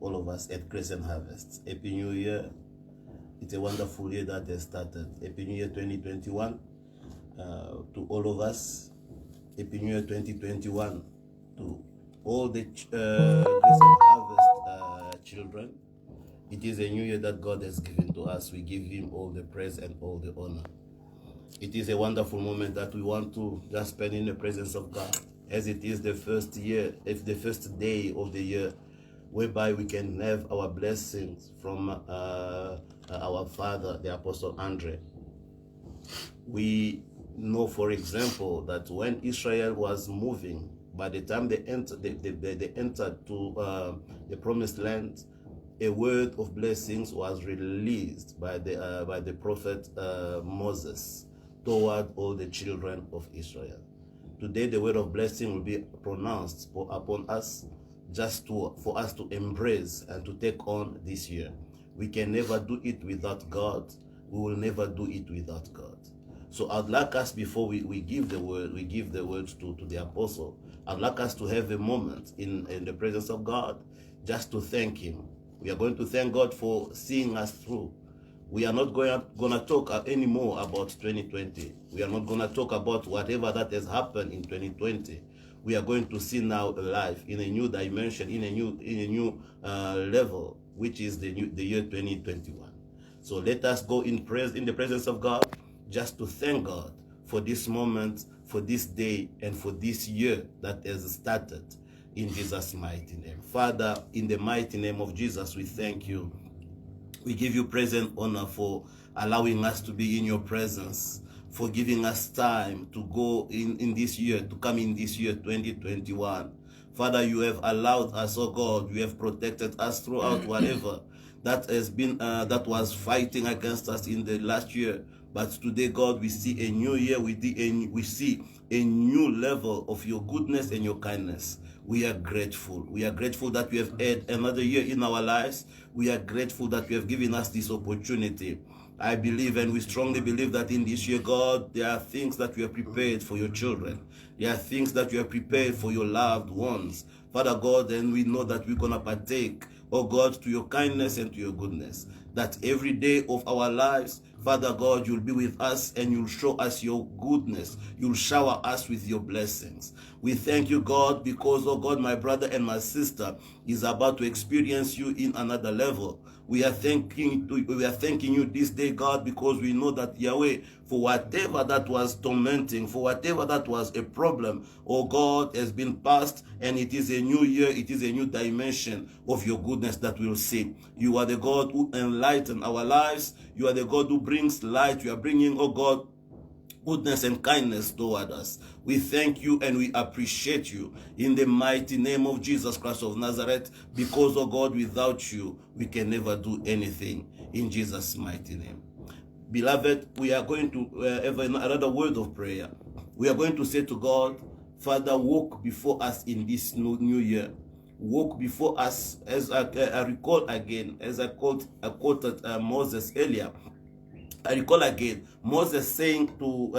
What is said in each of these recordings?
all of us at Crescent Harvest. Happy New Year. It's a wonderful year that has started. Happy New Year 2021 to all of us. Happy New Year 2021 to all the Crescent Harvest children. It is a new year that God has given to us. We give him all the praise and all the honor. It is a wonderful moment that we want to just spend in the presence of God, as it is the first year, it's the first day of the year, whereby we can have our blessings from our father, the Apostle Andre. We know, for example, that when Israel was moving, by the time they entered to the promised land, a word of blessings was released by the prophet Moses toward all the children of Israel. Today, the word of blessing will be pronounced upon us, just for us to embrace and to take on this year. We can never do it without God. We will never do it without God. So I'd like us, before we give the word, to the apostle, I'd like us to have a moment in the presence of God, just to thank him. We are going to thank God for seeing us through. We are not going to talk anymore about 2020. We are not going to talk about whatever that has happened in 2020. We are going to see now life in a new dimension, in a new level, which is the year 2021. So let us go in the presence of God, just to thank God for this moment, for this day, and for this year that has started. In Jesus' mighty name. Father, in the mighty name of Jesus, we thank you. We give you praise and honor for allowing us to be in your presence, for giving us time to go in this year, to come in this year 2021. Father, you have allowed us, oh God, you have protected us throughout whatever that has been, that was fighting against us in the last year. But today, God, we see a new year, we see a new level of your goodness and your kindness. We are grateful. We are grateful that we have had another year in our lives. We are grateful that you have given us this opportunity. I believe, and we strongly believe, that in this year, God, there are things that you have prepared for your children. There are things that you have prepared for your loved ones. Father God, and we know that we're going to partake, oh God, to your kindness and to your goodness. That every day of our lives, Father God, you'll be with us and you'll show us your goodness. You'll shower us with your blessings. We thank you, God, because, oh God, my brother and my sister is about to experience you in another level. We are thanking you this day, God, because we know that, Yahweh, for whatever that was tormenting, for whatever that was a problem, oh God, has been passed, and it is a new year, it is a new dimension of your goodness that we'll see. You are the God who enlightens our lives. You are the God who brings light. You are bringing, oh God, goodness and kindness toward us. We thank you and we appreciate you in the mighty name of Jesus Christ of Nazareth, because, oh God, without you, we can never do anything. In Jesus' mighty name. Beloved, we are going to have another word of prayer. We are going to say to God, Father, walk before us in this new year. Walk before us, as I recall again, as I quoted Moses earlier. I recall again Moses saying to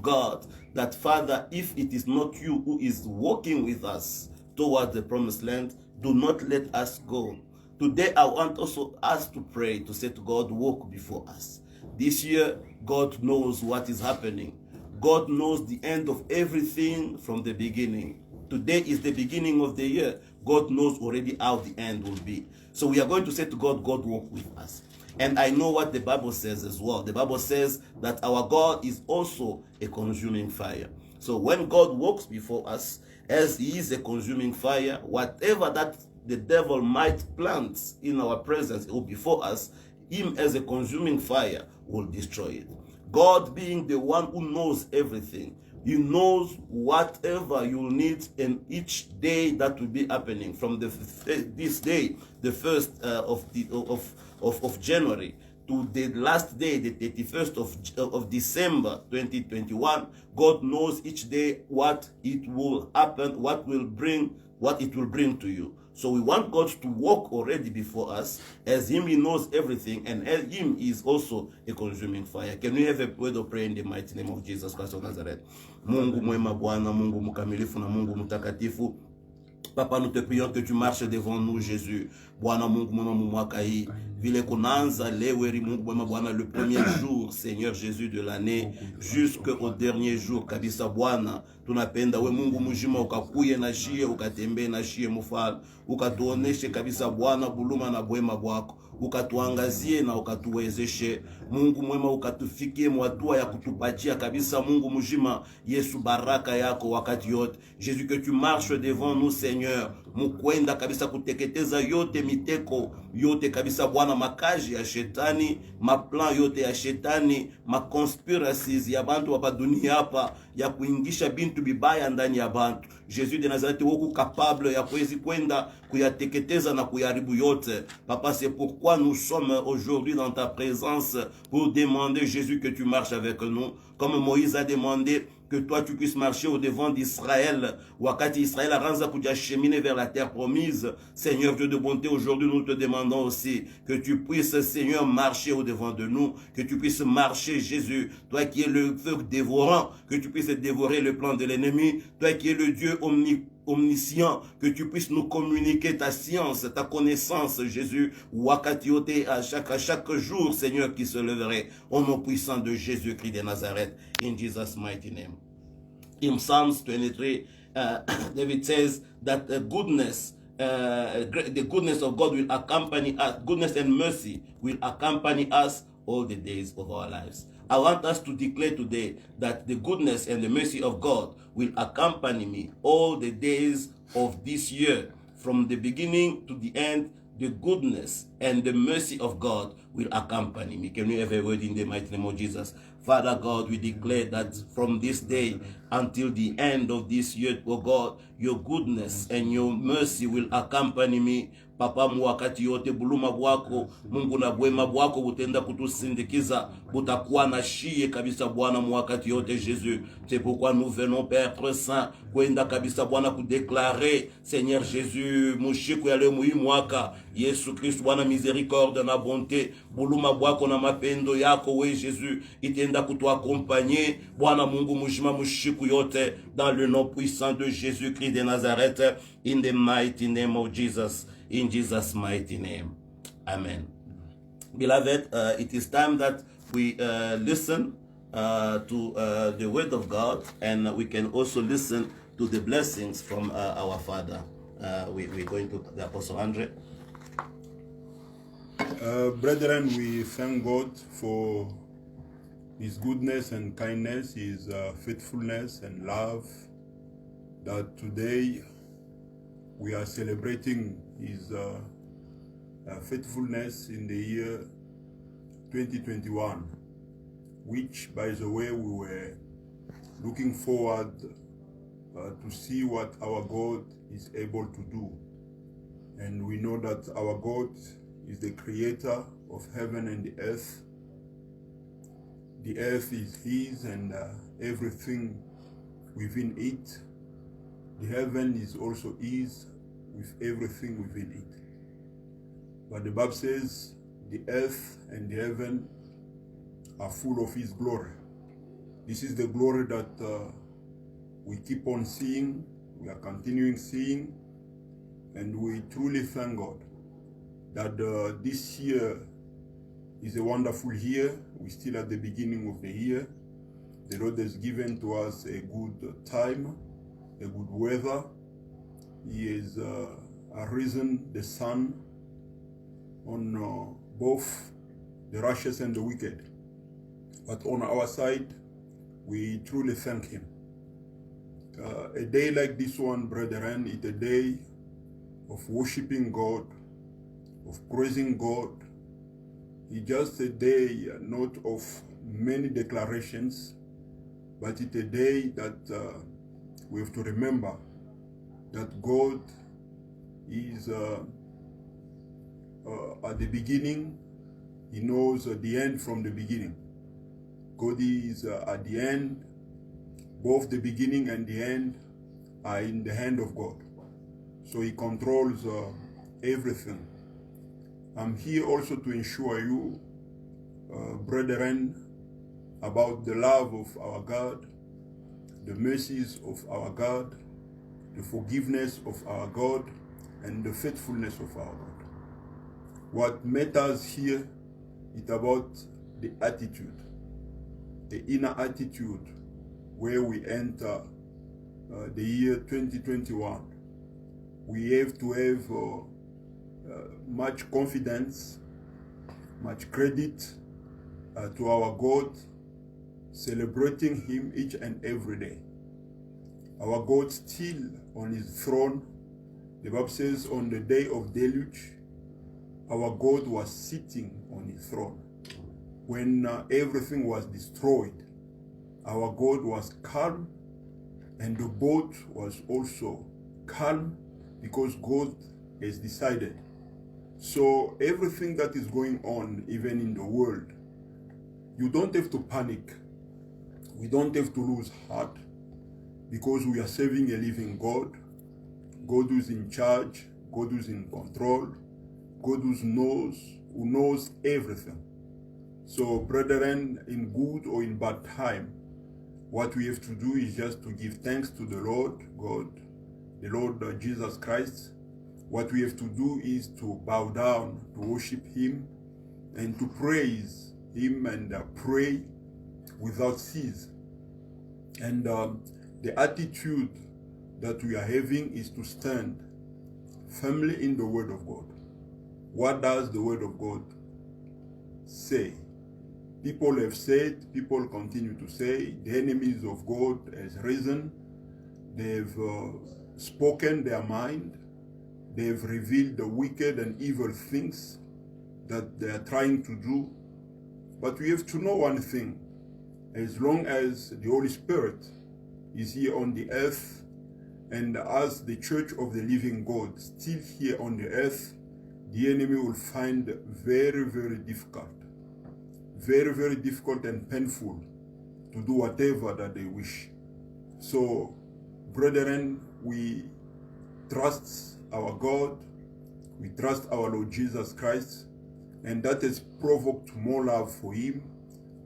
God that, Father, if it is not you who is walking with us towards the promised land, do not let us go. Today I want also us to pray, to say to God, walk before us. This year, God knows what is happening. God knows the end of everything from the beginning. Today is the beginning of the year. God knows already how the end will be. So we are going to say to God, God, walk with us. And I know what the Bible says as well. The Bible says that our God is also a consuming fire. So when God walks before us, as he is a consuming fire, whatever that the devil might plant in our presence or before us, him as a consuming fire will destroy it. God being the one who knows everything, he knows whatever you need in each day that will be happening from this day, the 1st of January, to the last day, the 31st of December 2021. God knows each day what it will happen, what it will bring to you. So we want God to walk already before us. As him, he knows everything, and as him is also a consuming fire. Can we have a word of prayer in the mighty name of Jesus Christ of Nazareth? Mungu mwema, Bwana Mungu mkamilifu na Mungu mtakatifu, Papa, nous te prions que tu marches devant nous, Jésus. Bwana Mungu mwema mwaka hii. Vile kunaanza leweri Mungu mwema Bwana le premier jour, Seigneur Jésus de l'année, jusqu'au dernier jour kabisa Bwana. Tunapenda we Mungu mujima ukakuye na shie, ukatembe na shie mufala. Ukatuoneshe kabisa Bwana buluma na bwema bwako. Ukatuangazie na ukatuwezeshe Mungu mwema, ukatufikie mwatua ya kutupatia kabisa Mungu mujima Yesu baraka yako wakati yote. Jésus, que tu marches devant nous Seigneur, mukwenda kabisa kuteketeza yote miteko yote kabisa Bwana, makaji ya shetani, maplan yote ya shetani, maconspiracies ya bantu hapa dunia hapa ya kuingisha bintu bibaya ndani ya bantu. Jésus de Nazareth, woku capable ya kuwezi kwenda kuyateketeza na kuyaribu yote. Papa, c'est pourquoi nous sommes aujourd'hui dans ta présence pour demander, Jésus, que tu marches avec nous, comme Moïse a demandé que toi tu puisses marcher au devant d'Israël. Wakati Israël a kuja cheminer vers la terre promise. Seigneur Dieu de bonté, aujourd'hui nous te demandons aussi que tu puisses, Seigneur, marcher au devant de nous, que tu puisses marcher, Jésus, toi qui es le feu dévorant, que tu puisses dévorer le plan de l'ennemi, toi qui es le Dieu omniscient, que tu puisses nous communiquer ta science, ta connaissance, Jésus, wakatiote à chaque jour, Seigneur, qui se leverait, au nom puissant de Jésus-Christ de Nazareth, in Jesus' mighty name. In Psalms 23, David says that the goodness of God will accompany us, goodness and mercy will accompany us all the days of our lives. I want us to declare today that the goodness and the mercy of God will accompany me all the days of this year. From the beginning to the end, the goodness and the mercy of God will accompany me. Can you have a word in the mighty name of Jesus? Father God, we declare that from this day until the end of this year, oh God, your goodness and your mercy will accompany me. Papa, mwakati yote buluma bwako, Mungu na bwema bwako butenda kutusindikiza, butakuwa na shie kabisa Bwana mwakati yote Jésus. C'est pourquoi nous venons Père Saint, kwenda kabisa Bwana kudéclarer, Seigneur Jésus, mushiku ya leo mwaka, Yesu Kristo Bwana miséricorde na bonté, buluma bwako na mapendo yako we Jésus, itenda kutuaccompagner, Bwana Mungu mujima mushiku yote, dans le nom puissant de Jésus-Christ de Nazareth, in the mighty name of Jesus. In Jesus' mighty name. Amen. Beloved, it is time that we listen to the word of God, and we can also listen to the blessings from our Father. We're going to the Apostle Andre. Brethren, we thank God for His goodness and kindness, His faithfulness and love, that today we are celebrating His faithfulness in the year 2021, which, by the way, we were looking forward to see what our God is able to do. And we know that our God is the creator of heaven and the earth. The earth is His and everything within it. The heaven is also His, with everything within it. But the Bible says the earth and the heaven are full of His glory. This is the glory that we keep on seeing, we are continuing seeing, and we truly thank God that this year is a wonderful year. We're still at the beginning of the year. The Lord has given to us a good time, a good weather. He has arisen the sun on both the righteous and the wicked. But on our side, we truly thank Him. A day like this one, brethren, is a day of worshiping God, of praising God. It's just a day not of many declarations, but it's a day that we have to remember that God is at the beginning. He knows the end from the beginning. God is at the end. Both the beginning and the end are in the hand of God. So He controls everything. I'm here also to ensure you, brethren, about the love of our God, the mercies of our God, the forgiveness of our God, and the faithfulness of our God. What matters here is about the attitude, the inner attitude where we enter the year 2021. We have to have much confidence, much credit to our God, celebrating Him each and every day. Our God still on His throne. The Bible says on the day of deluge, our God was sitting on His throne. When everything was destroyed, our God was calm, and the boat was also calm because God has decided. So everything that is going on, even in the world, you don't have to panic. We don't have to lose heart, because we are serving a living God, God who's in charge, God who's in control, God who knows everything. So brethren, in good or in bad time, what we have to do is just to give thanks to the Lord God, the Lord Jesus Christ. What we have to do is to bow down, to worship Him, and to praise Him, and pray without cease. And the attitude that we are having is to stand firmly in the Word of God. What does the Word of God say? People have said, people continue to say, the enemies of God has risen. They've spoken their mind. They've revealed the wicked and evil things that they are trying to do. But we have to know one thing. As long as the Holy Spirit is here on the earth, and as the Church of the Living God still here on the earth, the enemy will find very, very difficult and painful to do whatever that they wish. So, brethren, we trust our God, we trust our Lord Jesus Christ, and that has provoked more love for Him,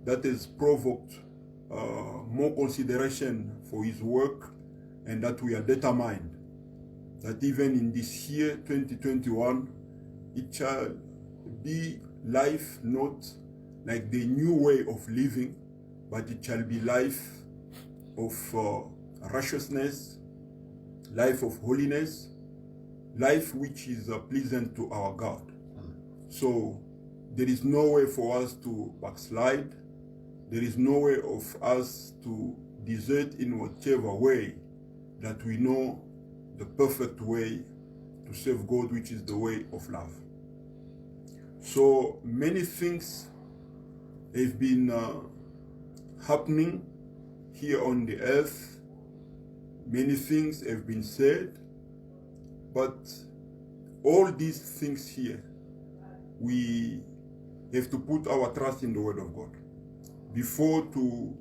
that has provoked more consideration for His work, and that we are determined that even in this year 2021, it shall be life not like the new way of living, but it shall be life of righteousness, life of holiness, life which is pleasant to our God. So there is no way for us to backslide. There is no way of us to desert in whatever way that we know the perfect way to serve God, which is the way of love. So many things have been happening here on the earth. Many things have been said, but all these things here, we have to put our trust in the Word of God. Before to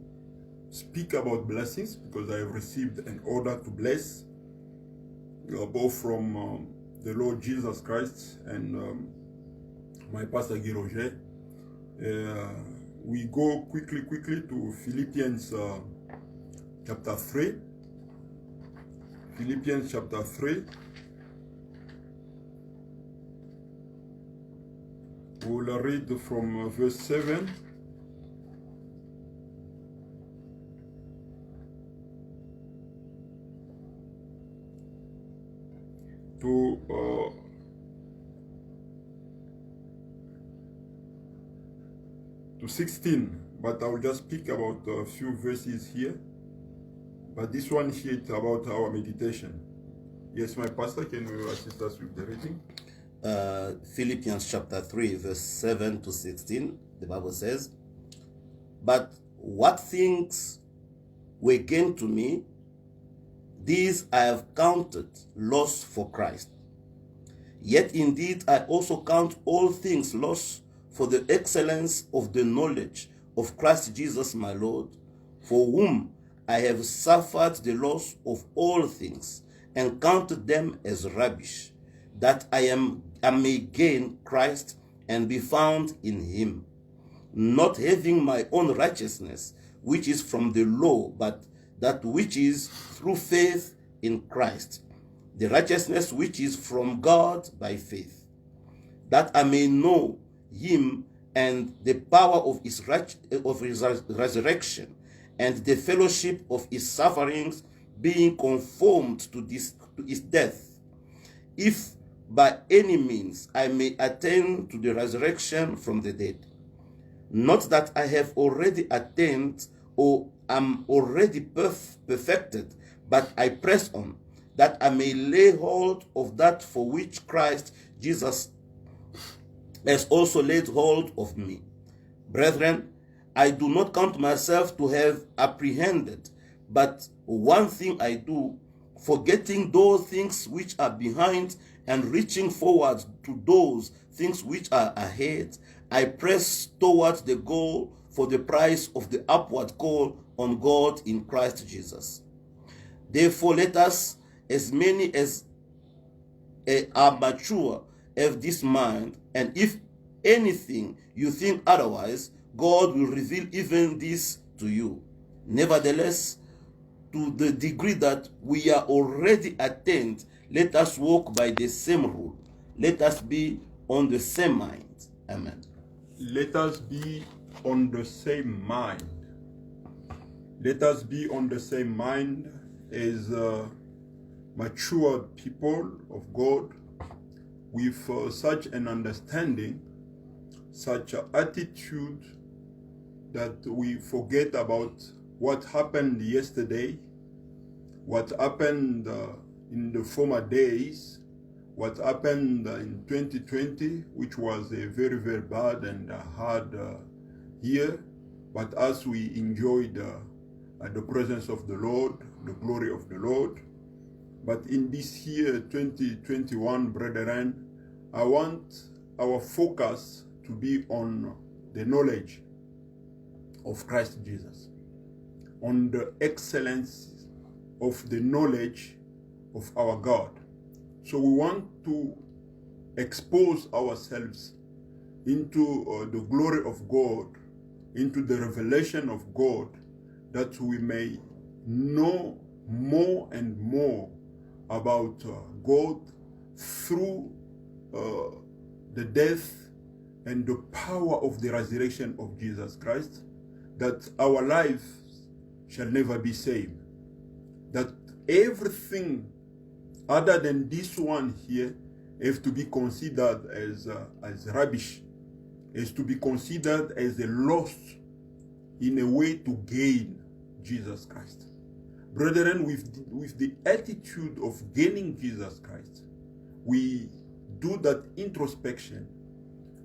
speak about blessings, because I have received an order to bless, both from the Lord Jesus Christ and my pastor Guy Roger, we go quickly to Philippians chapter 3. Philippians chapter 3. We will read from verse 7 to 16, but I will just speak about a few verses here. But this one here is about our meditation. Yes, my pastor, can you assist us with the reading? Philippians chapter 3, verse 7 to 16, the Bible says, "But what things were gained to me, these I have counted loss for Christ. Yet indeed I also count all things loss for the excellence of the knowledge of Christ Jesus my Lord, for whom I have suffered the loss of all things, and counted them as rubbish, that I may gain Christ and be found in Him, not having my own righteousness, which is from the law, but that which is through faith in Christ, the righteousness which is from God by faith, that I may know him and the power of his resurrection, and the fellowship of his sufferings, being conformed to his death, if by any means I may attain to the resurrection from the dead. Not that I have already attained or am already perfected, but I press on, that I may lay hold of that for which Christ Jesus has also laid hold of me. Brethren, I do not count myself to have apprehended, but one thing I do, forgetting those things which are behind and reaching forward to those things which are ahead, I press towards the goal for the prize of the upward call on God in Christ Jesus. Therefore, let us, as many as are mature, have this mind, and if anything you think otherwise, God will reveal even this to you. Nevertheless, to the degree that we are already attained, let us walk by the same rule. Let us be on the same mind. Amen. Let us be on the same mind. Let us be on the same mind as matured people of God, with such an understanding, such an attitude, that we forget about what happened yesterday, what happened in the former days, what happened in 2020, which was a very, very bad and hard year. But as we enjoyed the presence of the Lord, the glory of the Lord, but in this year 2021, brethren, I want our focus to be on the knowledge of Christ Jesus, on the excellence of the knowledge of our God. So we want to expose ourselves into the glory of God, into the revelation of God, that we may know more and more about God through the death and the power of the resurrection of Jesus Christ, that our lives shall never be same. That everything other than this one here has to be considered as rubbish, is to be considered as a loss in a way to gain Jesus Christ. Brethren, with the attitude of gaining Jesus Christ, we do that introspection,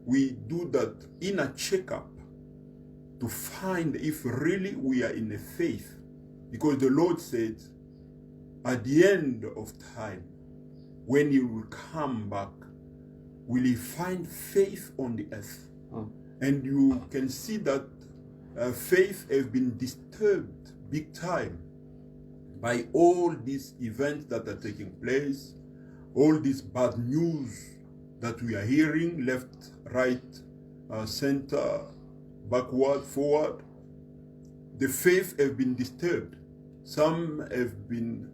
we do that inner checkup to find if really we are in a faith. Because the Lord said, at the end of time, when He will come back, will He find faith on the earth? And you can see that faith has been disturbed big time by all these events that are taking place, all this bad news that we are hearing, left, right, center, backward, forward. The faith has been disturbed. Some have been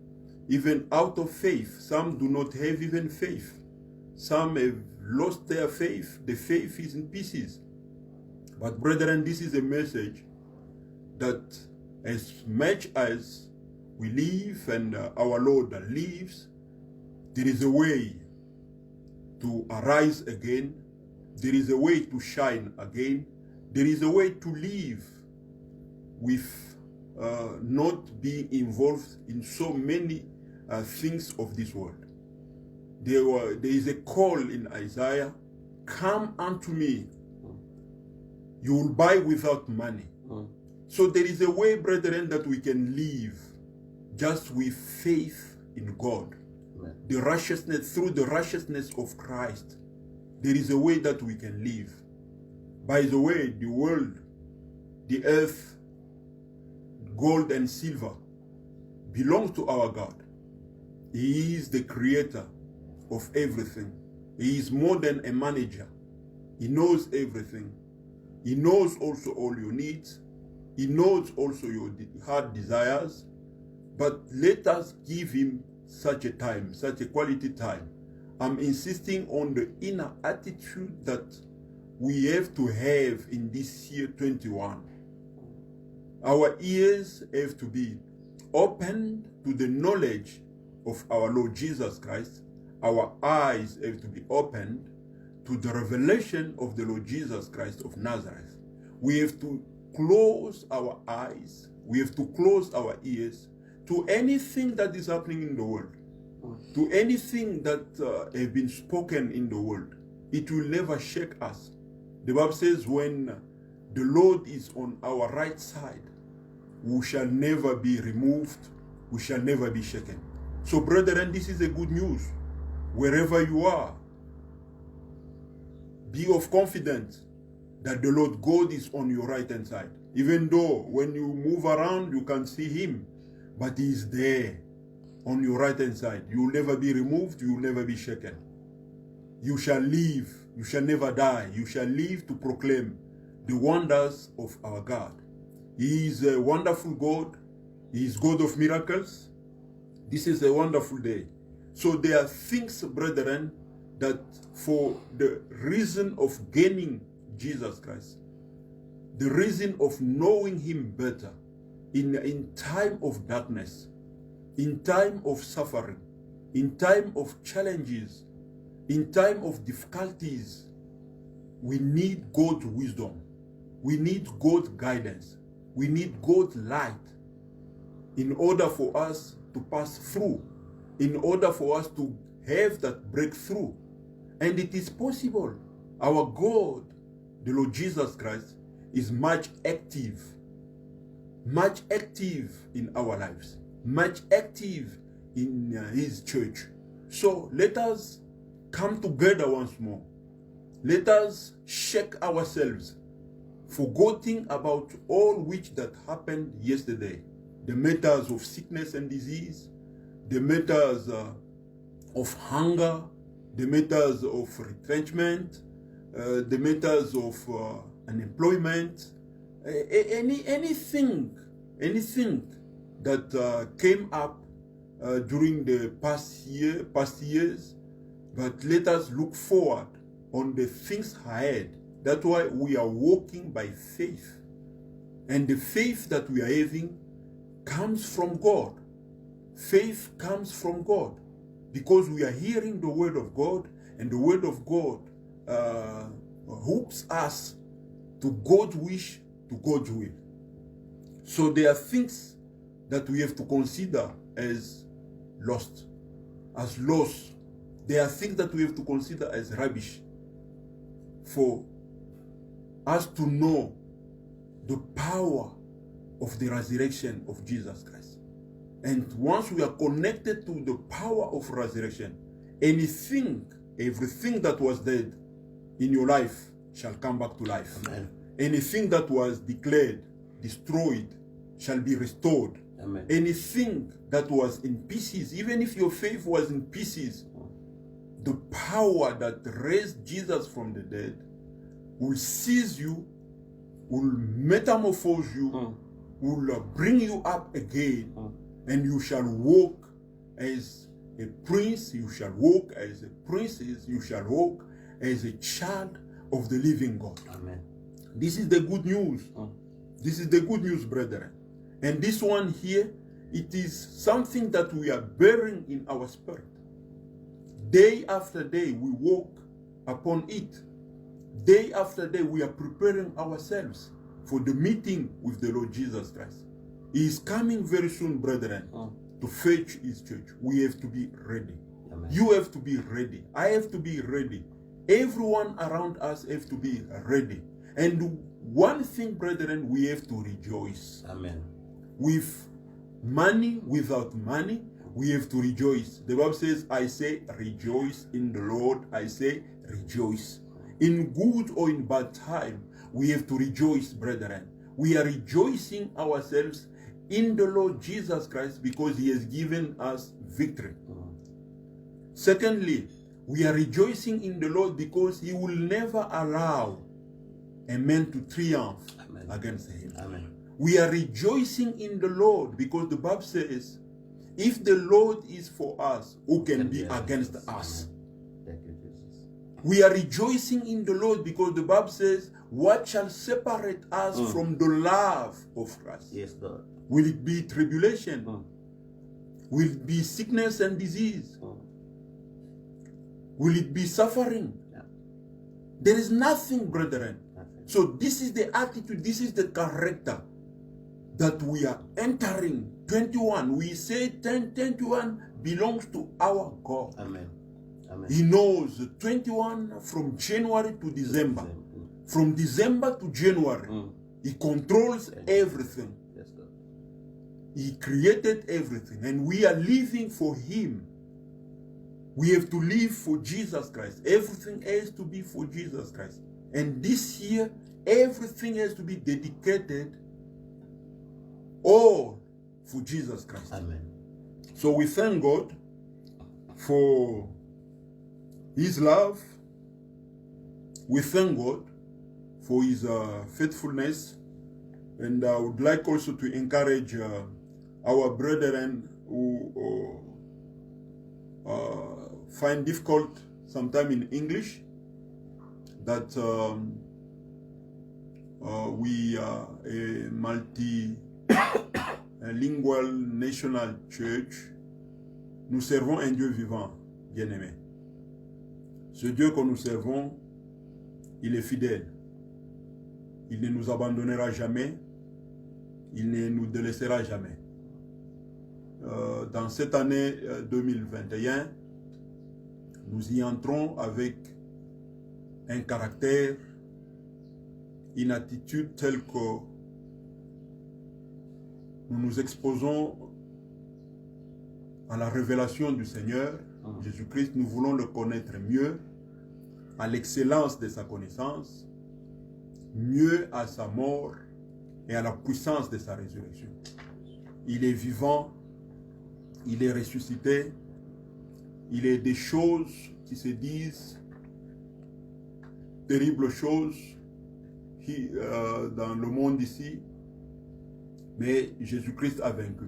even out of faith. Some do not have even faith. Some have lost their faith. The faith is in pieces. But brethren, this is a message that as much as we live and our Lord lives, there is a way to arise again. There is a way to shine again. There is a way to live with not being involved in so many things of this world. There is a call in Isaiah, come unto me, you will buy without money. So there is a way, brethren, that we can live just with faith in God. Amen. The righteousness, through the righteousness of Christ, there is a way that we can live. By the way, the world, the earth, gold and silver belong to our God. He is the creator of everything. He is more than a manager. He knows everything. He knows also all your needs. He knows also your heart desires. But let us give Him such a time, such a quality time, I'm insisting on the inner attitude that we have to have in this year 21. Our ears have to be opened to the knowledge of our Lord Jesus Christ. Our eyes have to be opened to the revelation of the Lord Jesus Christ of Nazareth. We have to close our eyes, we have to close our ears to anything that is happening in the world, to anything that has been spoken in the world. It will never shake us. The Bible says when the Lord is on our right side, we shall never be removed, we shall never be shaken. So brethren, this is a good news. Wherever you are, be of confidence that the Lord God is on your right hand side. Even though when you move around, you can see him, but he is there on your right hand side. You will never be removed, you will never be shaken. You shall live, you shall never die. You shall live to proclaim the wonders of our God. He is a wonderful God. He is God of miracles. This is a wonderful day. So there are things, brethren, that for the reason of gaining Jesus Christ, the reason of knowing him better, in time of darkness, in time of suffering, in time of challenges, in time of difficulties, we need God's wisdom. We need God's guidance. We need God's light in order for us to pass through, in order for us to have that breakthrough. And it is possible. Our God, the Lord Jesus Christ, is much active in our lives, much active in his church. So let us come together once more. Let us shake ourselves, forgetting about all which that happened yesterday. The matters of sickness and disease, the matters of hunger, the matters of retrenchment, the matters of unemployment, anything that came up during the past years. But let us look forward on the things ahead. That's why we are walking by faith. And the faith that we are having comes from God. Faith comes from God because we are hearing the word of God, and the word of God hooks us to God's wish, to God's will. So there are things that we have to consider as lost, as loss. There are things that we have to consider as rubbish for us to know the power of the resurrection of Jesus Christ. And once we are connected to the power of resurrection, everything that was dead in your life shall come back to life. Amen. Anything that was declared destroyed shall be restored. Amen. Anything that was in pieces, even if your faith was in pieces, the power that raised Jesus from the dead will seize you, will metamorphose you, will bring you up again, and you shall walk as a prince, you shall walk as a princess, you shall walk as a child of the living God. Amen. This is the good news. This is the good news, brethren. And this one here, it is something that we are bearing in our spirit. Day after day, we walk upon it. Day after day, we are preparing ourselves for the meeting with the Lord Jesus Christ. He is coming very soon, brethren, to fetch his church. We have to be ready. Amen. You have to be ready. I have to be ready. Everyone around us have to be ready. And one thing, brethren, we have to rejoice. Amen. With money, without money, we have to rejoice. The Bible says, I say rejoice in the Lord. I say rejoice. In good or in bad time, we have to rejoice, brethren. We are rejoicing ourselves in the Lord Jesus Christ because he has given us victory. Secondly, we are rejoicing in the Lord because he will never allow a man to triumph against him. Amen. We are rejoicing in the Lord because the Bible says If the Lord is for us, who can be against us? Thank you, Jesus. We are rejoicing in the Lord because the Bible says, what shall separate us from the love of Christ? Yes, Lord. Will it be tribulation? Will it be sickness and disease? Will it be suffering? Yeah. There is nothing, brethren. Nothing. So this is the attitude, this is the character that we are entering. 21, we say 10:21 belongs to our God. Amen. Amen. He knows 21 from January to December. From December to January, he controls everything. Yes, Lord. He created everything, and we are living for him. We have to live for Jesus Christ. Everything has to be for Jesus Christ. And this year, everything has to be dedicated all for Jesus Christ. Amen. So we thank God for his love. We thank God for his faithfulness. And I would like also to encourage our brethren who find difficult sometime in English that we are a multilingual national church. Nous servons un Dieu vivant, bien-aimé. Ce Dieu que nous servons, il est fidèle. Il ne nous abandonnera jamais. Il ne nous délaissera jamais. Dans cette année 2021, nous y entrons avec un caractère, une attitude telle que nous nous exposons à la révélation du Seigneur Jésus-Christ. Nous voulons le connaître mieux, à l'excellence de sa connaissance, mieux à sa mort et à la puissance de sa résurrection. Il est vivant, il est ressuscité, il est des choses qui se disent, terribles choses dans le monde ici, mais Jésus-Christ a vaincu.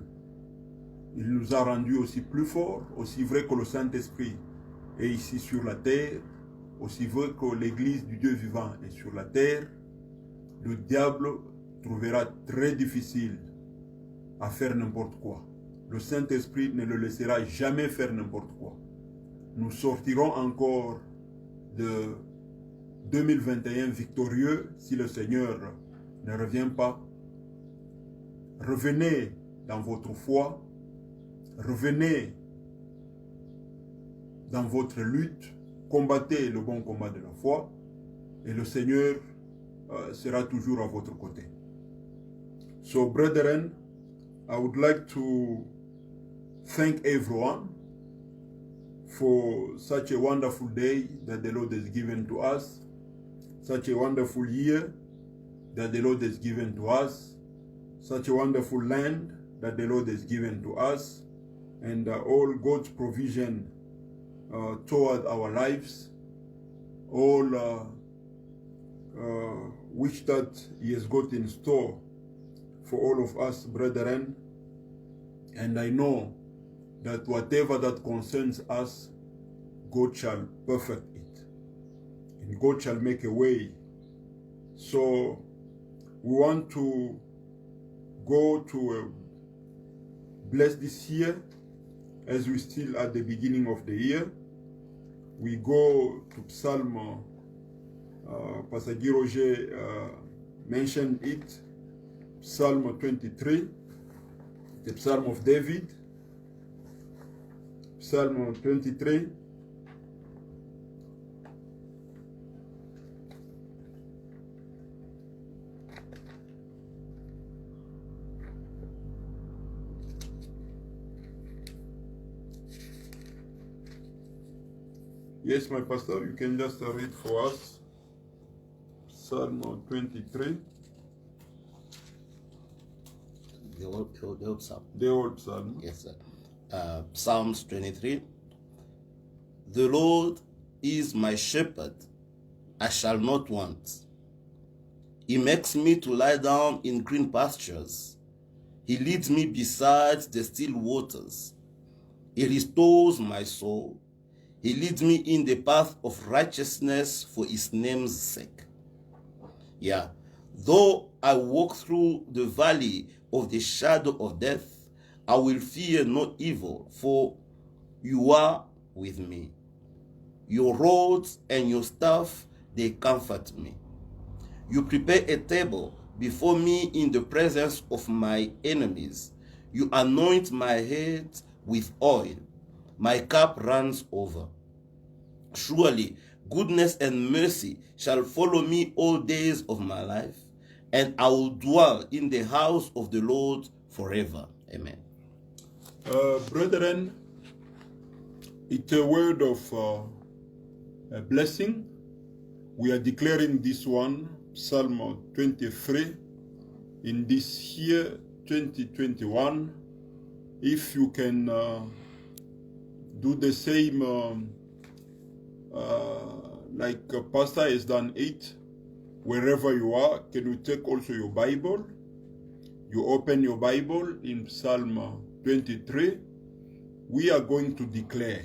Il nous a rendus aussi plus forts, aussi vrai que le Saint-Esprit est ici sur la terre, aussi vrai que l'Église du Dieu vivant est sur la terre. Le diable trouvera très difficile à faire n'importe quoi. Le Saint-Esprit ne le laissera jamais faire n'importe quoi. Nous sortirons encore de 2021 victorieux si le Seigneur ne revient pas. Revenez dans votre foi, revenez dans votre lutte, combattez le bon combat de la foi et le Seigneur sera toujours à votre côté. So, brethren, I would like to thank everyone for such a wonderful day that the Lord has given to us, such a wonderful year that the Lord has given to us, such a wonderful land that the Lord has given to us, and all God's provision toward our lives, all which that He has got in store for all of us, brethren. And I know that whatever that concerns us, God shall perfect it, and God shall make a way. So we want to go to a bless this year, as we still at the beginning of the year. We go to Psalm, Pastor Guy Roger mentioned it, Psalm 23, the Psalm of David, Psalm 23. Yes, my pastor, you can just read for us Psalm 23. The old Psalm. The old Psalm. Yes, sir. Psalms 23. The Lord is my shepherd, I shall not want. He makes me to lie down in green pastures. He leads me beside the still waters. He restores my soul. He leads me in the path of righteousness for his name's sake. Yeah. Though I walk through the valley of the shadow of death, I will fear no evil, for you are with me. Your rods and your staff, they comfort me. You prepare a table before me in the presence of my enemies. You anoint my head with oil. My cup runs over. Surely goodness and mercy shall follow me all days of my life, and I will dwell in the house of the Lord forever. Amen. Brethren, it's a word of a blessing. We are declaring this one, Psalm 23, in this year 2021. If you can do the same like Pastor has done it, wherever you are, can you take also your Bible? You open your Bible in Psalm 23. We are going to declare,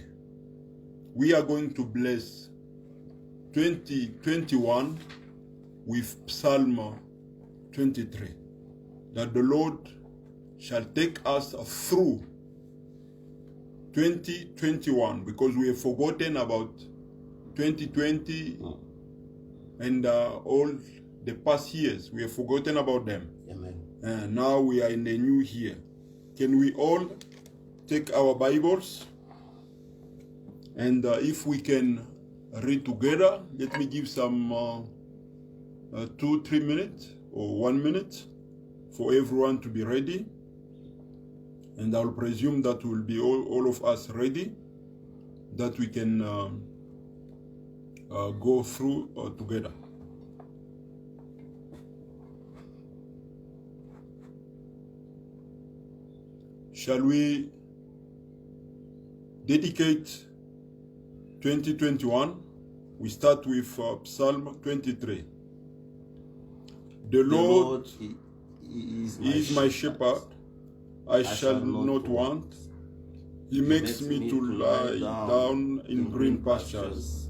we are going to bless 2021 with Psalm 23, that the Lord shall take us through 2021, because we have forgotten about 2020 and all the past years. We have forgotten about them. Amen. Now we are in the new year. Can we all take our Bibles, and if we can read together? Let me give some 2-3 minutes or 1 minute for everyone to be ready, and I'll presume that will be all of us ready, that we can go through together. Shall we dedicate 2021? We start with Psalm 23. The Lord is my shepherd, I shall not want. He makes me to lie down in green pastures.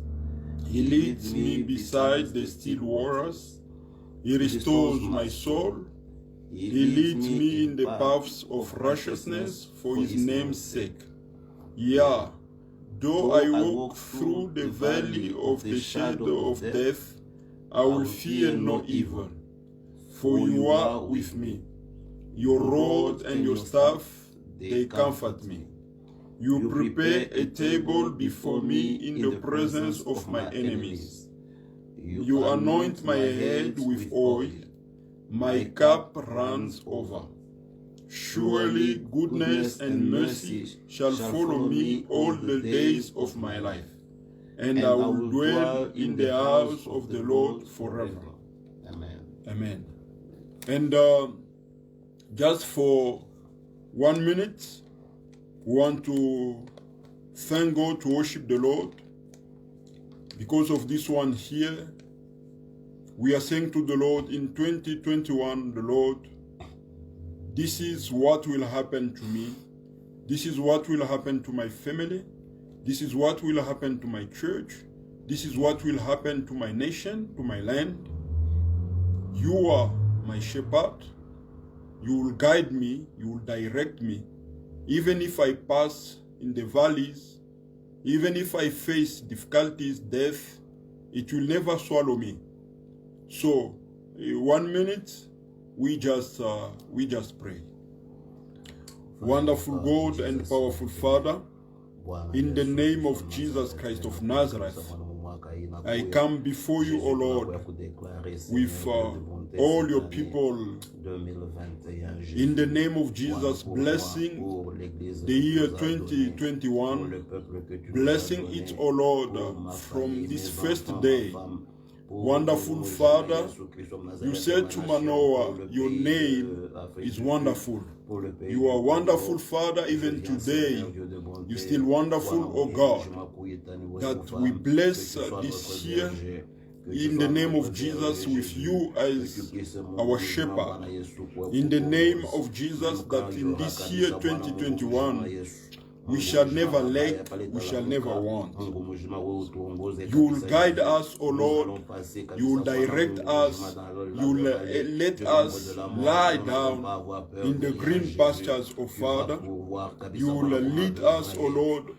He leads me beside the still waters. He restores my soul. He leads me in the paths of righteousness for his name's sake. Yeah, though I walk through the valley of the shadow of death, I will fear no evil, for you are with me. Your rod and your staff, they comfort me. You prepare a table before me in the presence of my enemies. You anoint my head with oil. My cup runs over. Surely goodness and mercy shall follow me all the days of my life, and I will dwell in the house of the Lord forever. Amen. Amen. And just for 1 minute, we want to thank God, to worship the Lord. Because of this one here, we are saying to the Lord in 2021, the Lord, this is what will happen to me. This is what will happen to my family. This is what will happen to my church. This is what will happen to my nation, to my land. You are my shepherd. You will guide me. You will direct me. Even if I pass in the valleys, even if I face difficulties, death, it will never swallow me. So, 1 minute, we just pray. Wonderful God and powerful Father, in the name of Jesus Christ of Nazareth, I come before you, O Lord, with all your people. In the name of Jesus, blessing the year 2021, blessing it, O Lord, from this first day. Wonderful Father, you said to Manoah, your name is wonderful. You are wonderful, Father, even today. You're still wonderful, O God, that we bless this year in the name of Jesus with you as our shepherd. In the name of Jesus, that in this year 2021, We shall never lack, we shall never want. You will guide us, O Lord. You will direct us. You will let us lie down in the green pastures, O Father. You will lead us, O Lord,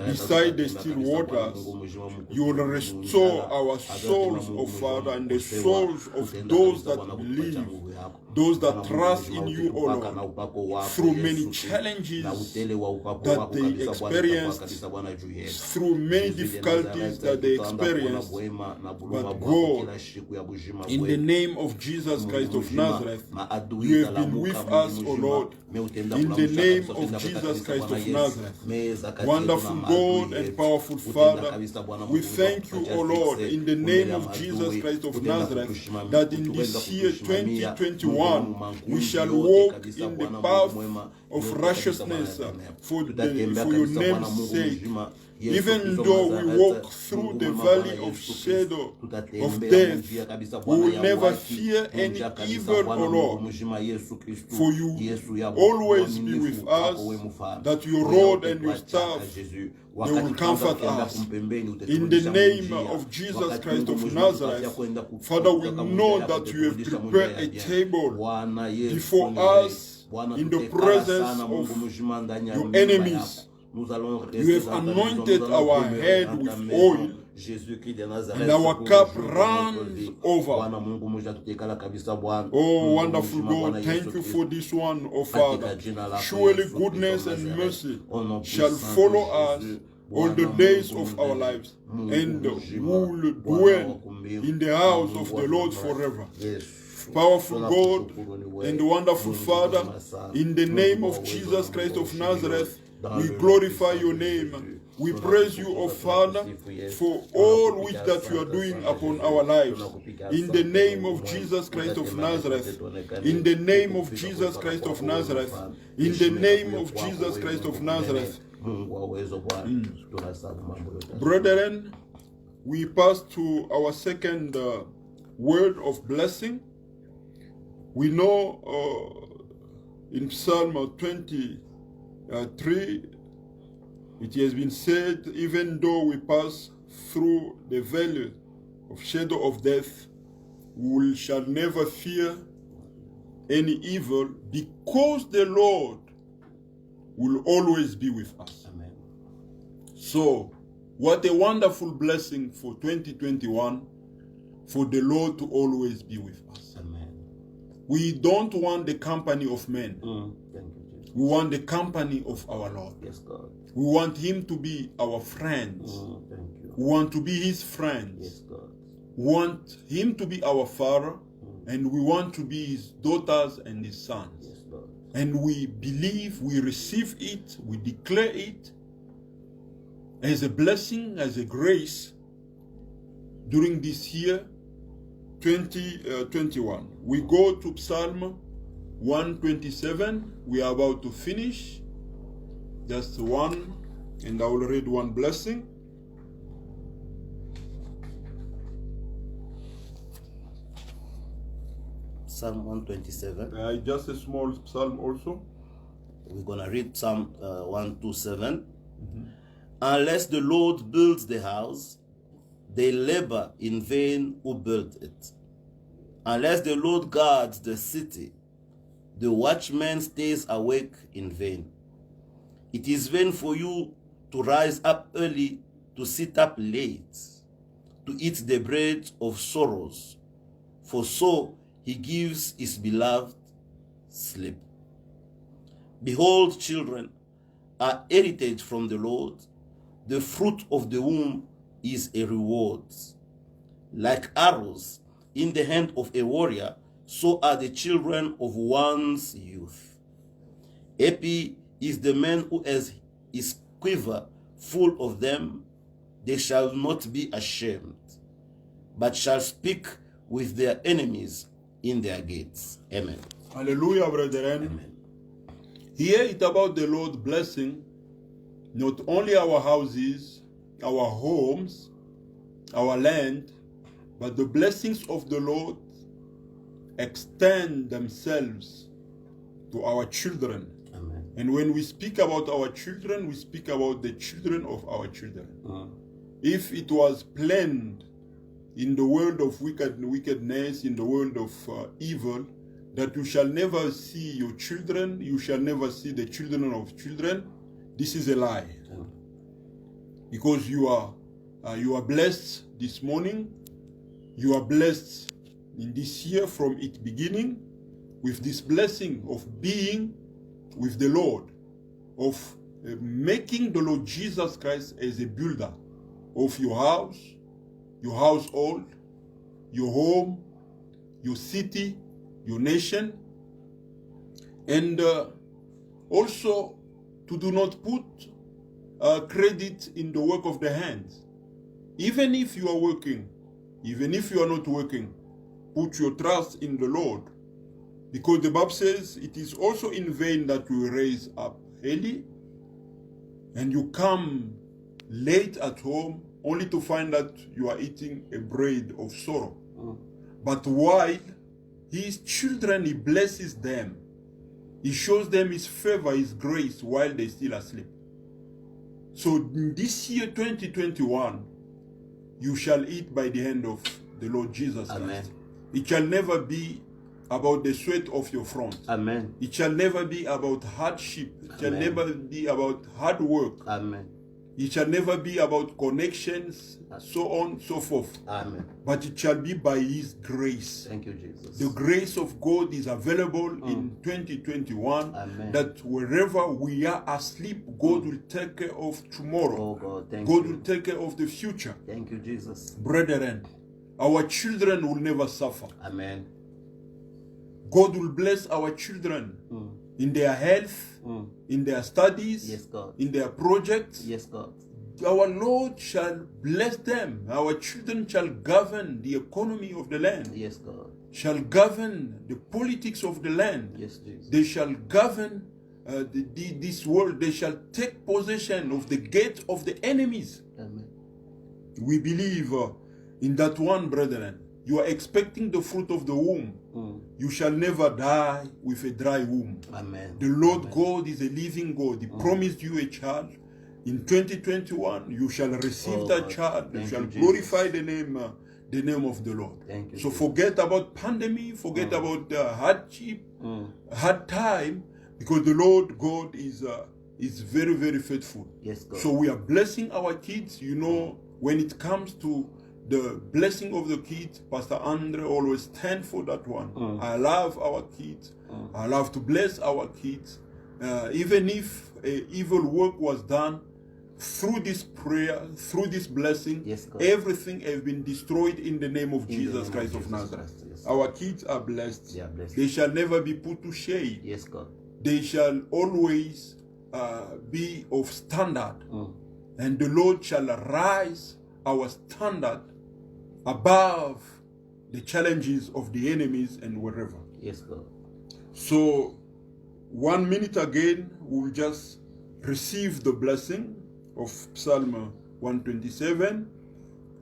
beside the still waters. You will restore our souls, O Father, and the souls of those that believe, those that trust in you, O Lord, through many challenges that they experienced, through many difficulties that they experienced. But God, in the name of Jesus Christ of Nazareth, you have been with us, O Lord, in the name of Jesus Christ of Nazareth. Wonderful God and powerful Father, we thank you, O Lord, in the name of Jesus Christ of Nazareth, that in this year 2021, we shall walk in the path of righteousness for your name's sake. Even though we walk through the valley of shadow of death, we will never fear any evil, O Lord. For you always be with us, that your rod and your staff, they will comfort us. In the name of Jesus Christ of Nazareth, Father, we know that you have prepared a table before us in the presence of your enemies. You have anointed our head with oil, and our cup runs over. Oh, wonderful God, thank you for this one, oh Father. Surely goodness and mercy shall follow us all the days of our lives, and we will dwell in the house of the Lord forever. Powerful God and wonderful Father, in the name of Jesus Christ of Nazareth, we glorify your name. We praise you, O Father, for all which that you are doing upon our lives. In the name of Jesus Christ of Nazareth, in the name of Jesus Christ of Nazareth, in the name of Jesus Christ of Nazareth. Brethren, we pass to our second word of blessing. We know in Psalm 23, it has been said, even though we pass through the valley of shadow of death, we shall never fear any evil, because the Lord will always be with us. Amen. So, what a wonderful blessing for 2021, for the Lord to always be with us. Amen. We don't want the company of men. Thank you, Jesus. We want the company of our Lord. Yes, God. We want him to be our friends. Thank you. We want to be his friends. Yes, God. We want him to be our father, and we want to be his daughters and his sons. Yes, Lord. And we believe, we receive it, we declare it as a blessing, as a grace during this year 2021. We go to Psalm 127. We are about to finish. Just one, and I will read one blessing. Psalm 127. Just a small psalm also. We're going to read Psalm 127. Unless the Lord builds the house, they labor in vain who build it. Unless the Lord guards the city, the watchman stays awake in vain. It is vain for you to rise up early, to sit up late, to eat the bread of sorrows, for so he gives his beloved sleep. Behold, children are heritage from the Lord. The fruit of the womb is a reward. Like arrows in the hand of a warrior, so are the children of one's youth. Happy is the man who has his quiver full of them. They shall not be ashamed, but shall speak with their enemies in their gates. Amen. Hallelujah, brethren. Amen. Here it's about the Lord blessing not only our houses, our homes, our land, but the blessings of the Lord extend themselves to our children, Amen. And when we speak about our children, we speak about the children of our children. If it was planned in the world of wickedness, in the world of evil, that you shall never see your children, you shall never see the children of children, this is a lie. Because you are blessed this morning, you are blessed in this year from its beginning with this blessing of being with the Lord, of making the Lord Jesus Christ as a builder of your house, your household, your home, your city, your nation, and also to do not put credit in the work of the hands. Even if you are working, even if you are not working, put your trust in the Lord. Because the Bible says it is also in vain that you raise up early and you come late at home only to find that you are eating a bread of sorrow. But while his children, he blesses them, he shows them his favor, his grace while they're still asleep. So in this year 2021, you shall eat by the hand of the Lord Jesus Christ. Amen. It shall never be about the sweat of your front. Amen. It shall never be about hardship. It shall Amen. never be about hard work. Amen. It shall never be about connections, so on, so forth. Amen. But it shall be by his grace. Thank you, Jesus. The grace of God is available in 2021. Amen. That wherever we are asleep, God will take care of tomorrow. Oh God, thank God you. will take care of the future. Thank you, Jesus. Brethren, our children will never suffer. Amen. God will bless our children in their health, in their studies, Yes, God. in their projects. Yes, God. Our Lord shall bless them. Our children shall govern the economy of the land, Yes, God. shall govern the politics of the land. Yes, Jesus. They shall govern this world. They shall take possession of the gate of the enemies. Amen. We believe in that one, brethren. You are expecting the fruit of the womb. You shall never die with a dry womb. Amen. The Lord Amen. God is a living God. He promised you a child. In 2021, you shall receive Oh, that God. child. You Thank shall you, Jesus. glorify the name of the Lord. Thank you, So Jesus. forget about pandemic, forget about hardship, hard time, because the Lord God is very, very faithful. Yes, God. So we are blessing our kids. You know, when it comes to the blessing of the kids, Pastor Andre always stand for that one. I love our kids. I love to bless our kids. Even if evil work was done, through this prayer, through this blessing, Yes, God. everything has been destroyed in the name of In the Jesus name Christ of of Jesus Nazareth. Christ, yes. Our kids are blessed. They are blessed. They shall never be put to shame. Yes, God. They shall always be of standard. And the Lord shall rise our standard above the challenges of the enemies and wherever. Yes, God. So 1 minute again, we'll just receive the blessing of Psalm 127,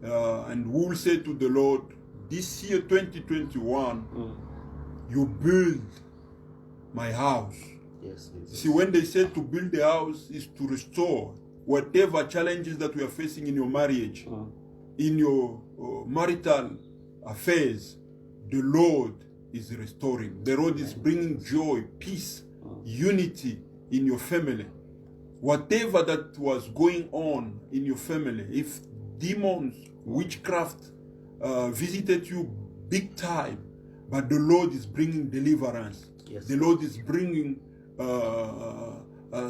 and we'll say to the Lord, this year 2021, you build my house. Yes, Jesus. See, when they say to build the house is to restore whatever challenges that we are facing in your marriage, in your marital affairs, the Lord is restoring. The Lord is bringing joy, peace, unity in your family. Whatever that was going on in your family, if demons, witchcraft visited you big time, but the Lord is bringing deliverance. Yes. The Lord is bringing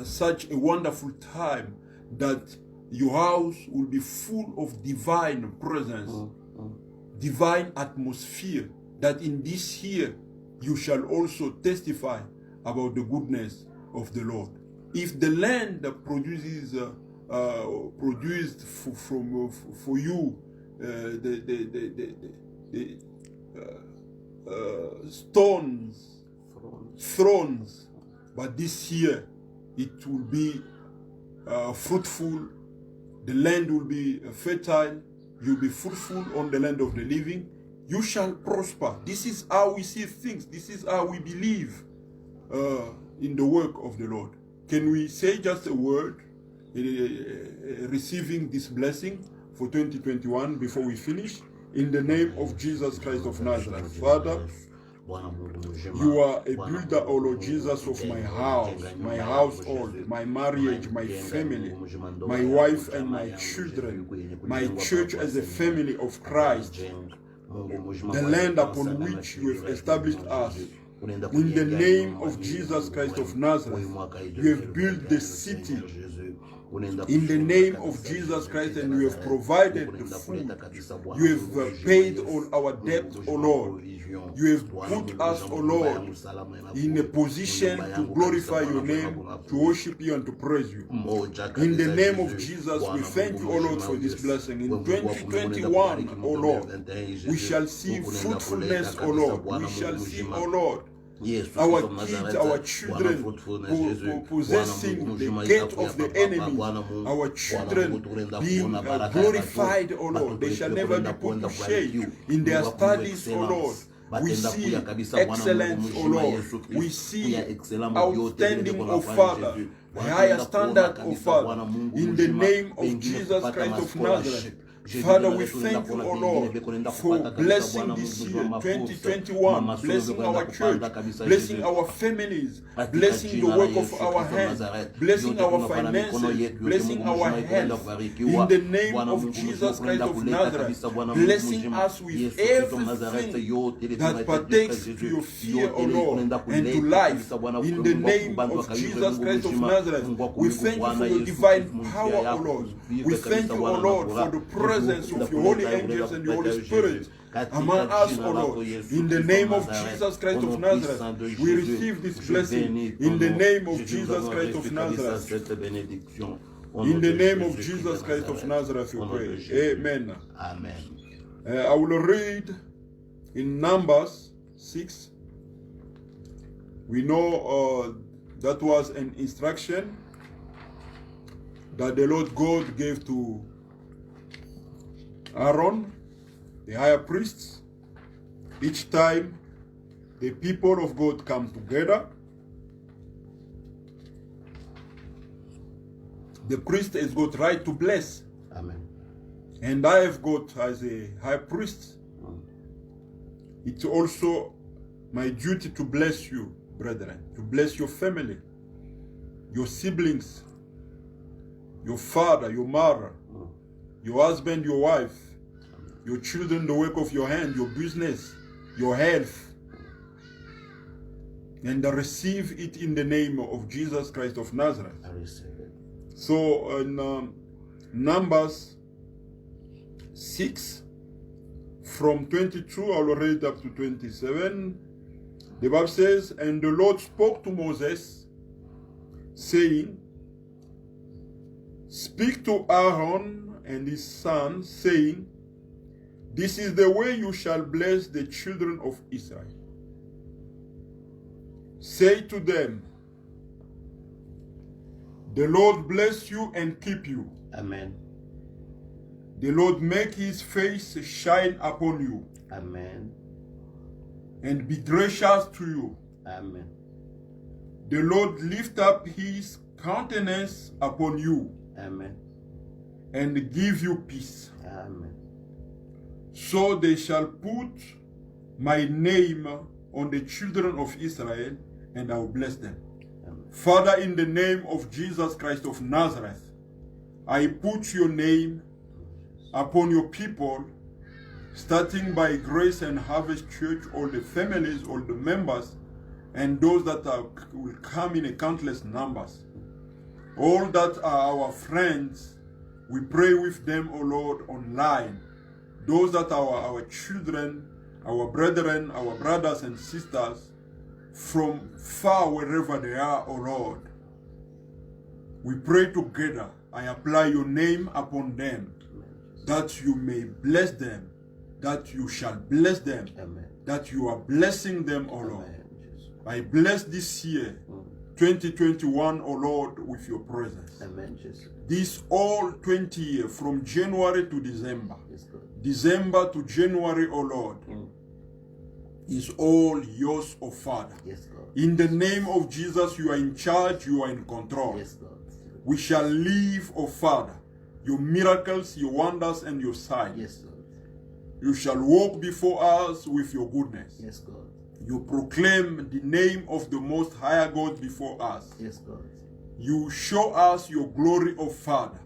such a wonderful time that your house will be full of divine presence, divine atmosphere, that in this year you shall also testify about the goodness of the Lord. If the land that produces produced for you the stones, thrones, but this year it will be fruitful. The land will be fertile. You'll be fruitful on the land of the living. You shall prosper. This is how we see things. This is how we believe in the work of the Lord. can we say just a word receiving this blessing for 2021 before we finish? In the name of Jesus Christ of Nazareth. Father, you are a builder, O Lord Jesus, of my house, my household, my marriage, my family, my wife and my children, my church as a family of Christ, the land upon which you have established us. In the name of Jesus Christ of Nazareth, you have built the city. In the name of Jesus Christ, and you have provided the food. You have paid all our debt, O Lord. You have put us, O Lord, in a position to glorify your name, to worship you and to praise you. In the name of Jesus, we thank you, O Lord, for this blessing. In 2021, O Lord, we shall see fruitfulness, O Lord. We shall see, O Lord, our kids, our children possessing the gate of the enemy, our children being glorified, O Lord. They shall never be put to shame in their studies, O Lord. We see excellence, O Lord. We see outstanding, O Father, higher standard, O Father, in the name of Jesus Christ of Nazareth. Father, we thank you, O Lord, for blessing this year, 2021, blessing our church, blessing our families, blessing the work of our hands, blessing our finances, blessing our health. In the name of Jesus Christ of Nazareth, blessing us with everything that partakes to your fear, O Lord, and to life. In the name of Jesus Christ of Nazareth, we thank you for your divine power, O Lord. We thank you, O Lord, for the presence of your holy angels and your Holy Spirit among us, O Lord. In the name of Jesus Christ of Nazareth, we receive this blessing. In the name of Jesus Christ of Nazareth. In the name of Jesus Christ of Nazareth, we pray. Amen. Amen. I will read in Numbers 6. We know that was an instruction that the Lord God gave to Aaron, the high priests. Each time the people of God come together, the priest has got right to bless. Amen. And I have got, as a high priest, it's also my duty to bless you, brethren, to bless your family, your siblings, your father, your mother, your husband, your wife, your children, the work of your hand, your business, your health, and receive it in the name of Jesus Christ of Nazareth. I receive it. So in Numbers 6, from 22, I will read up to 27. The Bible says, and the Lord spoke to Moses, saying, speak to Aaron and his sons, saying, this is the way you shall bless the children of Israel. Say to them, the Lord bless you and keep you. Amen. The Lord make his face shine upon you. Amen. And be gracious to you. Amen. The Lord lift up his countenance upon you. Amen. And give you peace. Amen. So they shall put my name on the children of Israel, and I will bless them. Amen. Father, in the name of Jesus Christ of Nazareth, I put your name upon your people, starting by Grace and Harvest Church, all the families, all the members, and those that will come in a countless numbers. All that are our friends, we pray with them, O Lord, online. Those that are our children, our brethren, our brothers and sisters, from far wherever they are, O Lord. We pray together. I apply your name upon them, that you may bless them, that you shall bless them, Amen. that you are blessing them, O Lord. Amen. I bless this year, 2021, O Lord, with your presence. Amen. Jesus. This all 20 years, from January to December, Yes, God. December to January, O Lord, is all yours, O Father. Yes, God. In the name of Jesus, you are in charge, you are in control. Yes, God. We shall live, O Father, your miracles, your wonders, and your signs. Yes, God. You shall walk before us with your goodness. Yes, God. You proclaim the name of the Most High God before us. Yes, God. You show us your glory, O Father.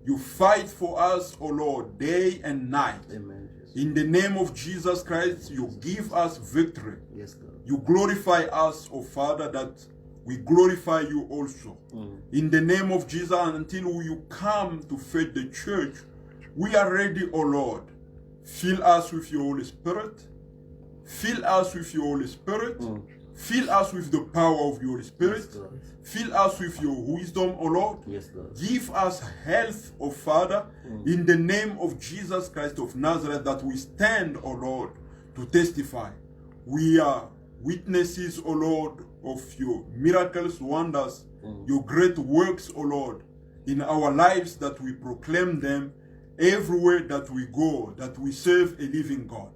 You fight for us, O Lord, day and night. Amen. In the name of Jesus Christ, you give us victory. Yes, God. You glorify us, O Father, that we glorify you also. In the name of Jesus, until you come to feed the church, we are ready, O Lord. Fill us with your Holy Spirit. Fill us with your Holy Spirit. Fill us with the power of your Holy Spirit. Yes, God. Fill us with your wisdom, O Lord. Yes, God. Give us health, O Father, in the name of Jesus Christ of Nazareth, that we stand, O Lord, to testify. We are witnesses, O Lord, of your miracles, wonders, your great works, O Lord, in our lives, that we proclaim them everywhere that we go, that we serve a living God.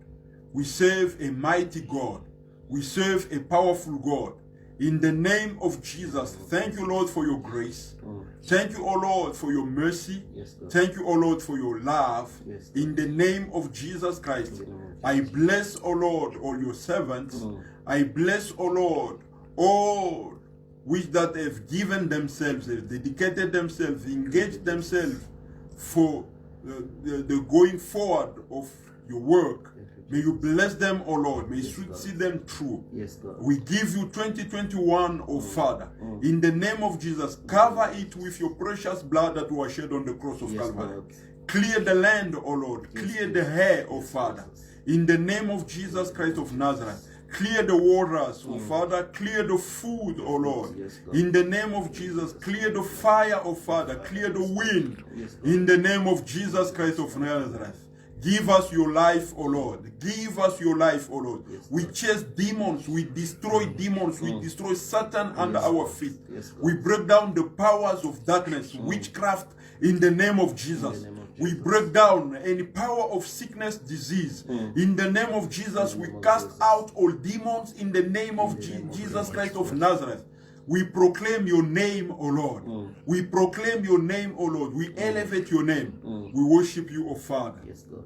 We serve a mighty God. We serve a powerful God. In the name of Jesus, thank you, Lord, for your grace. Thank you, O Lord, for your mercy. Yes, God. Thank you, O Lord, for your love. Yes, God. In the name of Jesus Christ, I bless, O Lord, all your servants. I bless, O Lord, all which that have given themselves, have dedicated themselves, engaged themselves for the going forward of your work. May you bless them, O Lord. May you see them through. Yes, God. We give you 2021, O Father. In the name of Jesus, cover it with your precious blood that was shed on the cross of Yes, Calvary. God. Clear the land, O Lord. Clear the hair, O Father. In the name of Jesus Christ of Nazareth. Clear the waters, O Father. Clear the food, O Lord. Yes, God. In the name of Jesus, clear the fire, O Father. Clear the wind. Yes, God. In the name of Jesus Christ of Nazareth. Give us your life, O Lord. Give us your life, O Lord. Yes, We chase demons. We destroy demons. We destroy Satan under our feet. Yes, God. We break down the powers of darkness, witchcraft, in the name of Jesus. name of We Jesus. break down any power of sickness, disease. In the name of Jesus, we cast out all demons in the name of Jesus Christ of Nazareth. We proclaim your name, O Lord. We proclaim your name, O Lord. We elevate your name. We worship you, O Father. Yes, God.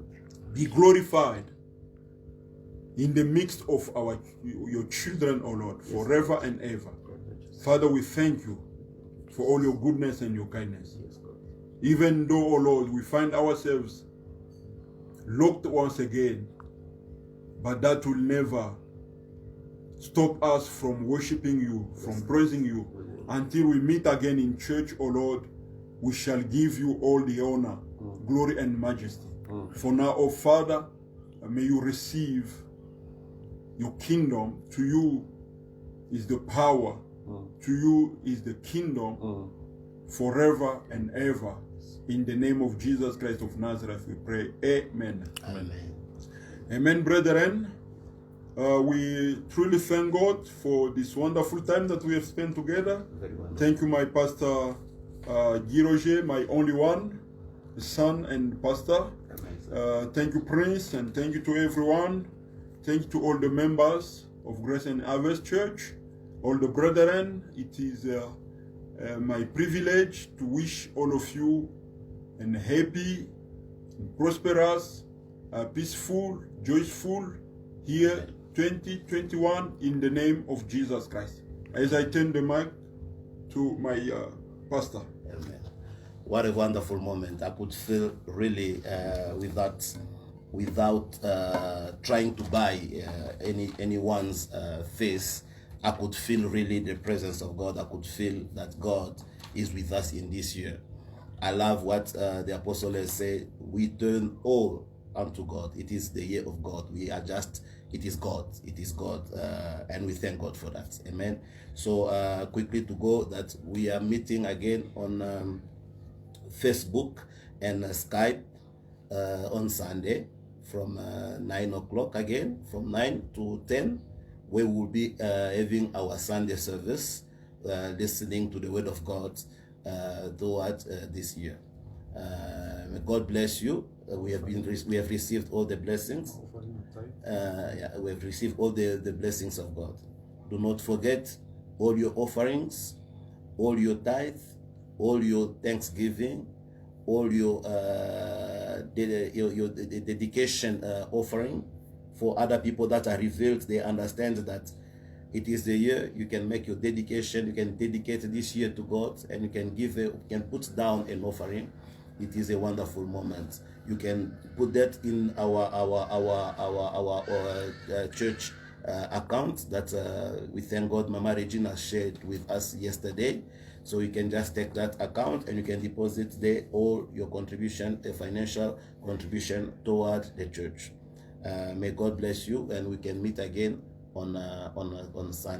Be glorified in the midst of your children, O Lord, forever and ever. Father, we thank you for all your goodness and your kindness. Yes, God. Even though, O Lord, we find ourselves locked once again, but that will never stop us from worshiping you, from praising you. Until we meet again in church, O Lord, we shall give you all the honor, glory, and majesty. For now, O Father, may you receive your kingdom. To you is the power. To you is the kingdom forever and ever. In the name of Jesus Christ of Nazareth, we pray. Amen. Amen. Amen, brethren. We truly thank God for this wonderful time that we have spent together. Very wonderful. Thank you, my pastor, Guy Roger, my only one, son and pastor. Amen. Thank you, Prince, and thank you to everyone. Thank you to all the members of Grace and Harvest Church, all the brethren. It is my privilege to wish all of you a happy, prosperous, peaceful, joyful year 2021 in the name of Jesus Christ. As I turn the mic to my pastor. Amen. What a wonderful moment. I could feel really without trying to buy anyone's face. I could feel really the presence of God. I could feel that God is with us in this year. I love what the apostle has said. We turn all unto God. It is the year of God. We are just, it is God. It is God. And we thank God for that. Amen. So quickly to go, that we are meeting again on Facebook and Skype on Sunday from 9 o'clock again, from 9 to 10. We will be having our Sunday service, listening to the Word of God throughout this year. May God bless you. We have received all the blessings. We have received all the blessings of God. Do not forget all your offerings, all your tithe, all your thanksgiving, all your dedication offering for other people that are revealed. They understand that it is the year you can make your dedication. You can dedicate this year to God, and you can give you can put down an offering. It is a wonderful moment. You can put that in our church account that we thank God Mama Regina shared with us yesterday. So you can just take that account and you can deposit there all your contribution, a financial contribution toward the church. May God bless you, and we can meet again on Sunday.